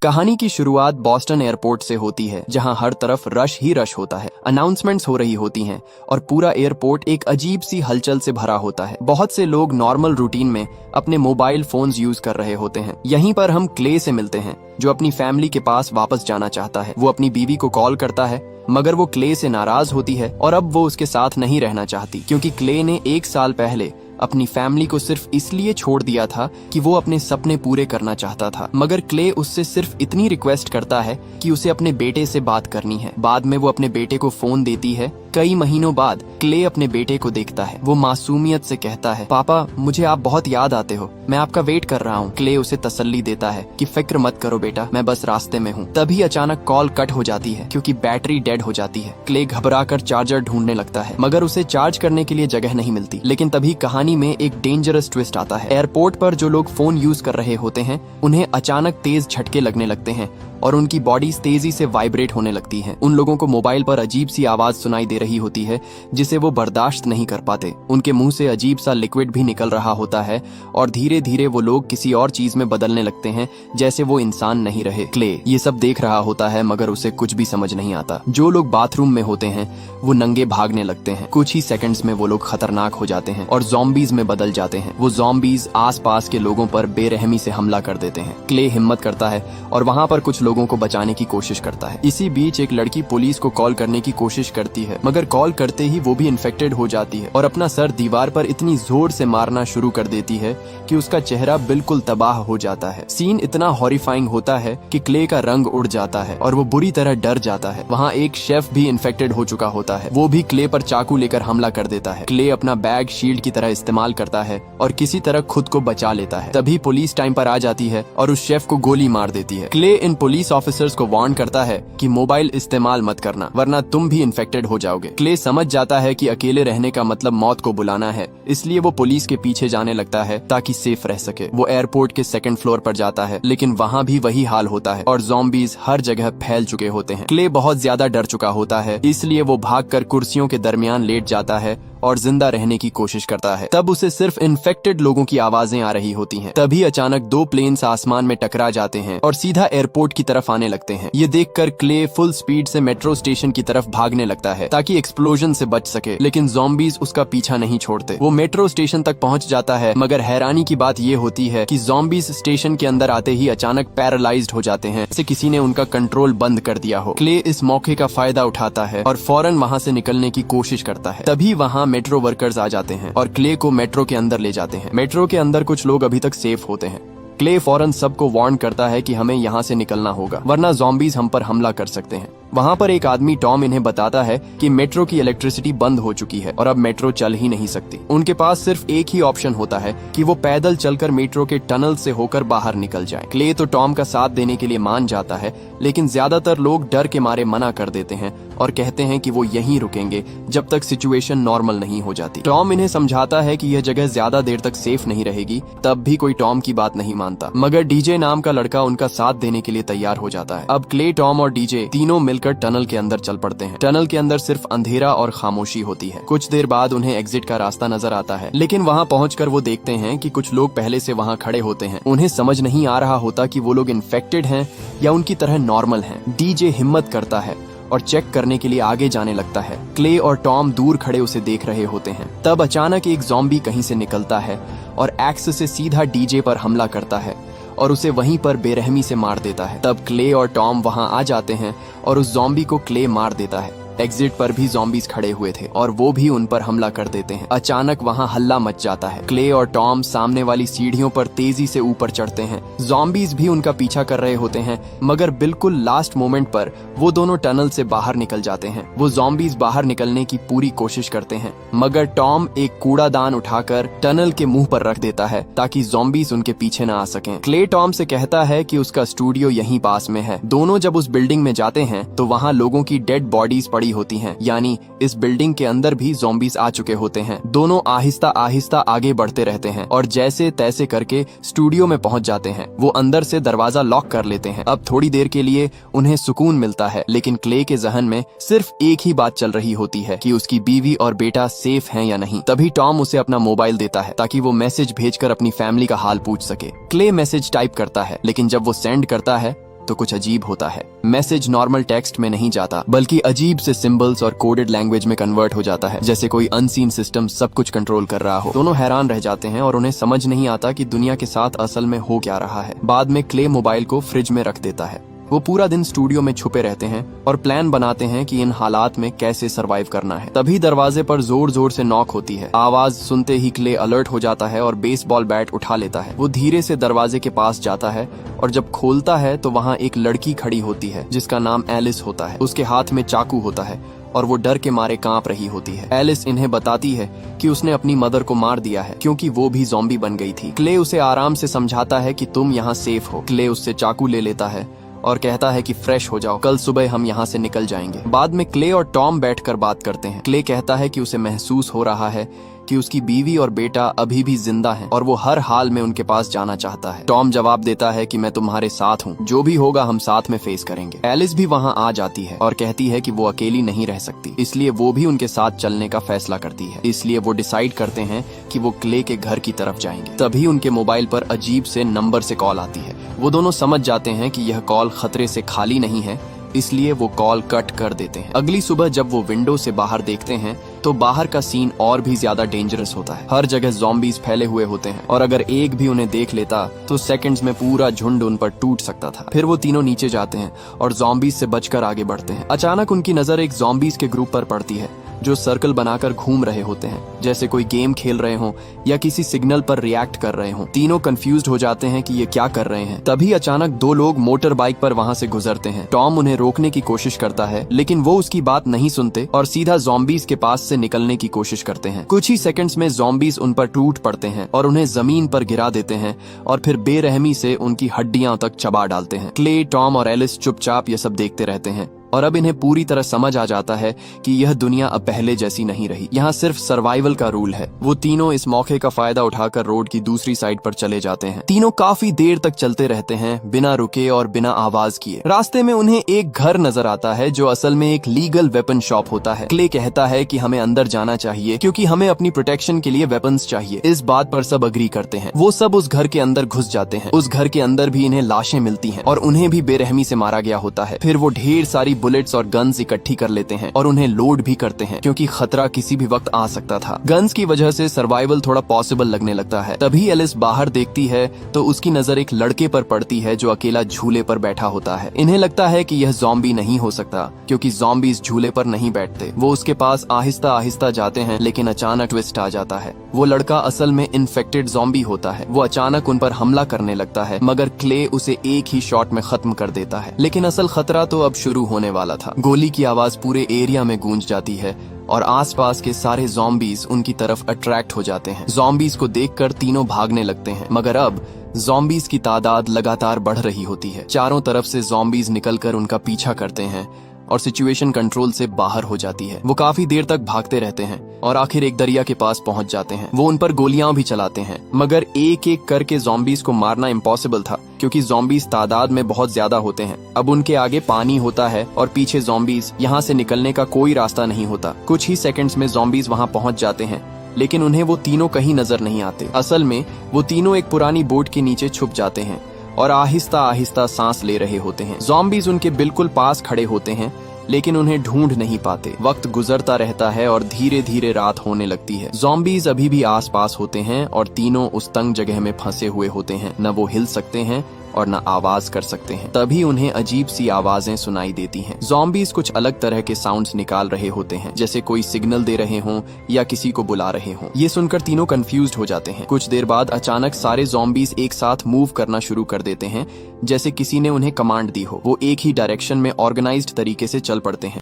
कहानी की शुरुआत बॉस्टन एयरपोर्ट से होती है, जहां हर तरफ रश ही रश होता है। अनाउंसमेंट्स हो रही होती हैं और पूरा एयरपोर्ट एक अजीब सी हलचल से भरा होता है। बहुत से लोग नॉर्मल रूटीन में अपने मोबाइल फोन्स यूज कर रहे होते हैं। यहीं पर हम क्ले से मिलते हैं, जो अपनी फैमिली के पास वापस जाना चाहता है। वो अपनी बीवी को कॉल करता है, मगर वो क्ले से नाराज होती है और अब वो उसके साथ नहीं रहना चाहती, क्योंकि क्ले ने 1 साल पहले अपनी फैमिली को सिर्फ इसलिए छोड़ दिया था कि वो अपने सपने पूरे करना चाहता था। मगर क्ले उससे सिर्फ इतनी रिक्वेस्ट करता है कि उसे अपने बेटे से बात करनी है। बाद में वो अपने बेटे को फोन देती है। कई महीनों बाद क्ले अपने बेटे को देखता है। वो मासूमियत से कहता है, पापा मुझे आप बहुत याद आते हो, मैं आपका वेट कर रहा हूँ। क्ले उसे तसल्ली देता है कि फिक्र मत करो बेटा, मैं बस रास्ते में हूँ। तभी अचानक कॉल कट हो जाती है, क्योंकि बैटरी डेड हो जाती है। क्ले घबराकर चार्जर ढूंढने लगता है, मगर उसे चार्ज करने के लिए जगह नहीं मिलती। लेकिन तभी कहानी में एक डेंजरस ट्विस्ट आता है। एयरपोर्ट पर जो लोग फोन यूज कर रहे होते हैं, उन्हें अचानक तेज झटके लगने लगते हैं और उनकी बॉडीज तेजी से वाइब्रेट होने लगती हैं। उन लोगों को मोबाइल पर अजीब सी आवाज सुनाई दे रही होती है, जिसे वो बर्दाश्त नहीं कर पाते। उनके मुंह से अजीब सा लिक्विड भी निकल रहा होता है और धीरे धीरे वो लोग किसी और चीज में बदलने लगते हैं, जैसे वो इंसान नहीं रहे। क्ले ये सब देख रहा होता है, मगर उसे कुछ भी समझ नहीं आता। जो लोग बाथरूम में होते हैं वो नंगे भागने लगते हैं। कुछ ही सेकंड्स में वो लोग खतरनाक हो जाते हैं और ज़ॉम्बीज में बदल जाते हैं। वो ज़ॉम्बीज आसपास के लोगों पर बेरहमी से हमला कर देते हैं। क्ले हिम्मत करता है और वहाँ पर कुछ लोगों को बचाने की कोशिश करता है। इसी बीच एक लड़की पुलिस को कॉल करने की कोशिश करती है, मगर कॉल करते ही वो भी इन्फेक्टेड हो जाती है और अपना सर दीवार पर इतनी जोर से मारना शुरू कर देती है कि उसका चेहरा बिल्कुल तबाह हो जाता है। सीन इतना हॉरिफाइंग होता है कि क्ले का रंग उड़ जाता है और वो बुरी तरह डर जाता है। वहाँ एक शेफ भी इन्फेक्टेड हो चुका होता है। वो भी क्ले पर चाकू लेकर हमला कर देता है। क्ले अपना बैग शील्ड की तरह इस्तेमाल करता है और किसी तरह खुद को बचा लेता है। तभी पुलिस टाइम पर आ जाती है और उस शेफ को गोली मार देती है। क्ले इन पुलिस ऑफिसर्स को वार्न करता है कि मोबाइल इस्तेमाल मत करना, वरना तुम भी इन्फेक्टेड हो जाओगे। क्ले समझ जाता है कि अकेले रहने का मतलब मौत को बुलाना है, इसलिए वो पुलिस के पीछे जाने लगता है ताकि सेफ रह सके। वो एयरपोर्ट के 2nd फ्लोर पर जाता है, लेकिन वहाँ भी वही हाल होता है और ज़ॉम्बीज हर जगह फैल चुके होते हैं। क्ले बहुत ज्यादा डर चुका होता है, इसलिए वो भागकर कुर्सियों के दरमियान लेट जाता है और जिंदा रहने की कोशिश करता है। तब उसे सिर्फ इन्फेक्टेड लोगों की आवाजें आ रही होती हैं। तभी अचानक 2 प्लेन्स आसमान में टकरा जाते हैं और सीधा एयरपोर्ट की तरफ आने लगते हैं। ये देखकर क्ले फुल स्पीड से मेट्रो स्टेशन की तरफ भागने लगता है ताकि एक्सप्लोजन से बच सके, लेकिन ज़ॉम्बीज उसका पीछा नहीं छोड़ते। वो मेट्रो स्टेशन तक पहुंच जाता है, मगर हैरानी की बात ये होती है कि ज़ॉम्बीज स्टेशन के अंदर आते ही अचानक पैरालाइज्ड हो जाते हैं, जैसे किसी ने उनका कंट्रोल बंद कर दिया हो। क्ले इस मौके का फायदा उठाता है और फौरन वहाँ से निकलने की कोशिश करता है। तभी वहाँ मेट्रो वर्कर्स आ जाते हैं और क्ले को मेट्रो के अंदर ले जाते हैं। मेट्रो के अंदर कुछ लोग अभी तक सेफ होते हैं। क्ले फौरन सबको वार्न करता है कि हमें यहाँ से निकलना होगा, वरना ज़ॉम्बीज हम पर हमला कर सकते हैं। वहाँ पर एक आदमी टॉम इन्हें बताता है कि मेट्रो की इलेक्ट्रिसिटी बंद हो चुकी है और अब मेट्रो चल ही नहीं सकती। उनके पास सिर्फ एक ही ऑप्शन होता है कि वो पैदल चलकर मेट्रो के टनल से होकर बाहर निकल जाएं। क्ले तो टॉम का साथ देने के लिए मान जाता है, लेकिन ज्यादातर लोग डर के मारे मना कर देते हैं और कहते हैं कि वो यहीं रुकेंगे जब तक सिचुएशन नॉर्मल नहीं हो जाती। टॉम इन्हें समझाता है कि यह जगह ज्यादा देर तक सेफ नहीं रहेगी, तब भी कोई टॉम की बात नहीं मानता। मगर डीजे नाम का लड़का उनका साथ देने के लिए तैयार हो जाता है। अब क्ले, टॉम और डीजे तीनों मिलकर टनल के अंदर चल पड़ते हैं। टनल के अंदर सिर्फ अंधेरा और खामोशी होती है। कुछ देर बाद उन्हें एग्जिट का रास्ता नजर आता है, लेकिन वहाँ पहुंचकर वो देखते हैं कि कुछ लोग पहले से वहाँ खड़े होते हैं। उन्हें समझ नहीं आ रहा होता कि वो लोग इन्फेक्टेड हैं या उनकी तरह नॉर्मल हैं। डीजे हिम्मत करता है और चेक करने के लिए आगे जाने लगता है। क्ले और टॉम दूर खड़े उसे देख रहे होते हैं। तब अचानक एक ज़ॉम्बी कहीं से निकलता है और एक्स से सीधा डीजे पर हमला करता है और उसे वहीं पर बेरहमी से मार देता है। तब क्ले और टॉम वहां आ जाते हैं और उस ज़ॉम्बी को क्ले मार देता है। एग्जिट पर भी ज़ॉम्बीज खड़े हुए थे और वो भी उन पर हमला कर देते हैं। अचानक वहाँ हल्ला मच जाता है। क्ले और टॉम सामने वाली सीढ़ियों पर तेजी से ऊपर चढ़ते हैं। ज़ॉम्बीज भी उनका पीछा कर रहे होते हैं, मगर बिल्कुल लास्ट मोमेंट पर वो दोनों टनल से बाहर निकल जाते हैं। वो ज़ॉम्बीज बाहर निकलने की पूरी कोशिश करते हैं, मगर टॉम एक कूड़ादान उठाकर टनल के मुंह पर रख देता है ताकि ज़ॉम्बीज उनके पीछे न आ सकें। क्ले टॉम से कहता है कि उसका स्टूडियो यहीं पास में है। दोनों जब उस बिल्डिंग में जाते हैं तो वहाँ लोगों की डेड बॉडीज पड़ी होती हैं, यानी इस बिल्डिंग के अंदर भी ज़ॉम्बीज आ चुके होते हैं। दोनों आहिस्ता आहिस्ता आगे बढ़ते रहते हैं और जैसे तैसे करके स्टूडियो में पहुंच जाते हैं। वो अंदर से दरवाजा लॉक कर लेते हैं। अब थोड़ी देर के लिए उन्हें सुकून मिलता है, लेकिन क्ले के जहन में सिर्फ एक ही बात चल रही होती है कि उसकी बीवी और बेटा सेफ हैं या नहीं। तभी टॉम उसे अपना मोबाइल देता है ताकि वो मैसेज भेजकर अपनी फैमिली का हाल पूछ सके। क्ले मैसेज टाइप करता है, लेकिन जब वो सेंड करता है तो कुछ अजीब होता है। मैसेज नॉर्मल टेक्स्ट में नहीं जाता, बल्कि अजीब से सिंबल्स और कोडेड लैंग्वेज में कन्वर्ट हो जाता है, जैसे कोई अनसीन सिस्टम सब कुछ कंट्रोल कर रहा हो। दोनों हैरान रह जाते हैं और उन्हें समझ नहीं आता कि दुनिया के साथ असल में हो क्या रहा है। बाद में क्ले मोबाइल को फ्रिज में रख देता है। वो पूरा दिन स्टूडियो में छुपे रहते हैं और प्लान बनाते हैं कि इन हालात में कैसे सरवाइव करना है। तभी दरवाजे पर जोर जोर से नॉक होती है। आवाज सुनते ही क्ले अलर्ट हो जाता है और बेसबॉल बैट उठा लेता है। वो धीरे से दरवाजे के पास जाता है और जब खोलता है तो वहाँ एक लड़की खड़ी होती है जिसका नाम एलिस होता है। उसके हाथ में चाकू होता है और वो डर के मारे कांप रही होती है। एलिस इन्हें बताती है कि उसने अपनी मदर को मार दिया है क्योंकि वो भी ज़ॉम्बी बन गई थी। क्ले उसे आराम से समझाता है कि तुम यहाँ सेफ हो। क्ले उससे चाकू ले लेता है और कहता है कि फ्रेश हो जाओ, कल सुबह हम यहाँ से निकल जाएंगे। बाद में क्ले और टॉम बैठकर बात करते हैं। क्ले कहता है कि उसे महसूस हो रहा है कि उसकी बीवी और बेटा अभी भी जिंदा हैं और वो हर हाल में उनके पास जाना चाहता है। टॉम जवाब देता है कि मैं तुम्हारे साथ हूँ, जो भी होगा हम साथ में फेस करेंगे। एलिस भी वहाँ आ जाती है और कहती है कि वो अकेली नहीं रह सकती, इसलिए वो भी उनके साथ चलने का फैसला करती है। इसलिए वो डिसाइड करते हैं कि वो क्ले के घर की तरफ जाएंगे। तभी उनके मोबाइल पर अजीब से नंबर से कॉल आती है। वो दोनों समझ जाते हैं कि यह कॉल खतरे से खाली नहीं है, इसलिए वो कॉल कट कर देते हैं। अगली सुबह जब वो विंडो से बाहर देखते हैं तो बाहर का सीन और भी ज्यादा डेंजरस होता है। हर जगह ज़ॉम्बीज फैले हुए होते हैं और अगर एक भी उन्हें देख लेता तो सेकंड्स में पूरा झुंड उन पर टूट सकता था। फिर वो तीनों नीचे जाते हैं और ज़ॉम्बीज से बचकर आगे बढ़ते हैं। अचानक उनकी नजर एक ज़ॉम्बीज के ग्रुप पर पड़ती है जो सर्कल बनाकर घूम रहे होते हैं, जैसे कोई गेम खेल रहे हों या किसी सिग्नल पर रिएक्ट कर रहे हों। तीनों कंफ्यूज्ड हो जाते हैं कि ये क्या कर रहे हैं। तभी अचानक दो लोग मोटर बाइक पर वहां से गुजरते हैं। टॉम उन्हें रोकने की कोशिश करता है, लेकिन वो उसकी बात नहीं सुनते और सीधा ज़ॉम्बीज के पास से निकलने की कोशिश करते हैं। कुछ ही सेकंड्स में ज़ॉम्बीज उन पर टूट पड़ते हैं और उन्हें जमीन पर गिरा देते हैं और फिर बेरहमी से उनकी हड्डियां तक चबा डालते हैं। क्ले, टॉम और एलिस चुपचाप ये सब देखते रहते हैं और अब इन्हें पूरी तरह समझ आ जाता है कि यह दुनिया अब पहले जैसी नहीं रही। यहाँ सिर्फ सर्वाइवल का रूल है। वो तीनों इस मौके का फायदा उठाकर रोड की दूसरी साइड पर चले जाते हैं। तीनों काफी देर तक चलते रहते हैं, बिना रुके और बिना आवाज किए। रास्ते में उन्हें एक घर नजर आता है जो असल में एक लीगल वेपन शॉप होता है। क्ले कहता है कि हमें अंदर जाना चाहिए क्योंकि हमें अपनी प्रोटेक्शन के लिए वेपन्स चाहिए। इस बात पर सब अग्री करते हैं। वो सब उस घर के अंदर घुस जाते हैं। उस घर के अंदर भी इन्हें लाशें मिलती हैं और उन्हें भी बेरहमी से मारा गया होता है। फिर वो ढेर सारी बुलेट्स और गन्स इकट्ठी कर लेते हैं और उन्हें लोड भी करते हैं क्योंकि खतरा किसी भी वक्त आ सकता था। गन्स की वजह से सर्वाइवल थोड़ा पॉसिबल लगने लगता है। तभी एलिस बाहर देखती है तो उसकी नजर एक लड़के पर पड़ती है जो अकेला झूले पर बैठा होता है। इन्हें लगता है कि यह ज़ॉम्बी नहीं हो सकता क्योंकि ज़ॉम्बीज झूले पर नहीं बैठते। वो उसके पास आहिस्ता आहिस्ता जाते हैं, लेकिन अचानक ट्विस्ट आ जाता है। वो लड़का असल में इन्फेक्टेड ज़ॉम्बी होता है। वो अचानक उन पर हमला करने लगता है, मगर क्ले उसे एक ही शॉट में खत्म कर देता है। लेकिन असल खतरा तो अब शुरू होने वाला था। गोली की आवाज पूरे एरिया में गूंज जाती है और आसपास के सारे ज़ॉम्बीज उनकी तरफ अट्रैक्ट हो जाते हैं। ज़ॉम्बीज को देखकर तीनों भागने लगते हैं, मगर अब ज़ॉम्बीज की तादाद लगातार बढ़ रही होती है। चारों तरफ से ज़ॉम्बीज निकलकर उनका पीछा करते हैं और सिचुएशन कंट्रोल से बाहर हो जाती है। वो काफी देर तक भागते रहते हैं और आखिर एक दरिया के पास पहुंच जाते हैं। वो उन पर गोलियां भी चलाते हैं, मगर एक एक करके ज़ॉम्बीज को मारना इम्पॉसिबल था क्योंकि ज़ॉम्बीज तादाद में बहुत ज्यादा होते हैं। अब उनके आगे पानी होता है और पीछे ज़ॉम्बीज। यहाँ से निकलने का कोई रास्ता नहीं होता। कुछ ही सेकंड्स में ज़ॉम्बीज वहाँ पहुंच जाते हैं, लेकिन उन्हें वो तीनों कहीं नजर नहीं आते। असल में वो तीनों एक पुरानी बोट के नीचे छुप जाते हैं और आहिस्ता आहिस्ता सांस ले रहे होते हैं। ज़ॉम्बीज उनके बिल्कुल पास खड़े होते हैं, लेकिन उन्हें ढूंढ नहीं पाते। वक्त गुजरता रहता है और धीरे धीरे रात होने लगती है। ज़ॉम्बीज अभी भी आसपास होते हैं और तीनों उस तंग जगह में फंसे हुए होते हैं। न वो हिल सकते हैं और न आवाज कर सकते हैं। तभी उन्हें अजीब सी आवाजें सुनाई देती हैं। ज़ॉम्बीज कुछ अलग तरह के साउंड्स निकाल रहे होते हैं, जैसे कोई सिग्नल दे रहे हों या किसी को बुला रहे हों। ये सुनकर तीनों कंफ्यूज्ड हो जाते हैं। कुछ देर बाद अचानक सारे ज़ॉम्बीज एक साथ मूव करना शुरू कर देते हैं, जैसे किसी ने उन्हें कमांड दी हो। वो एक ही डायरेक्शन में ऑर्गेनाइज्ड तरीके से चल पड़ते हैं।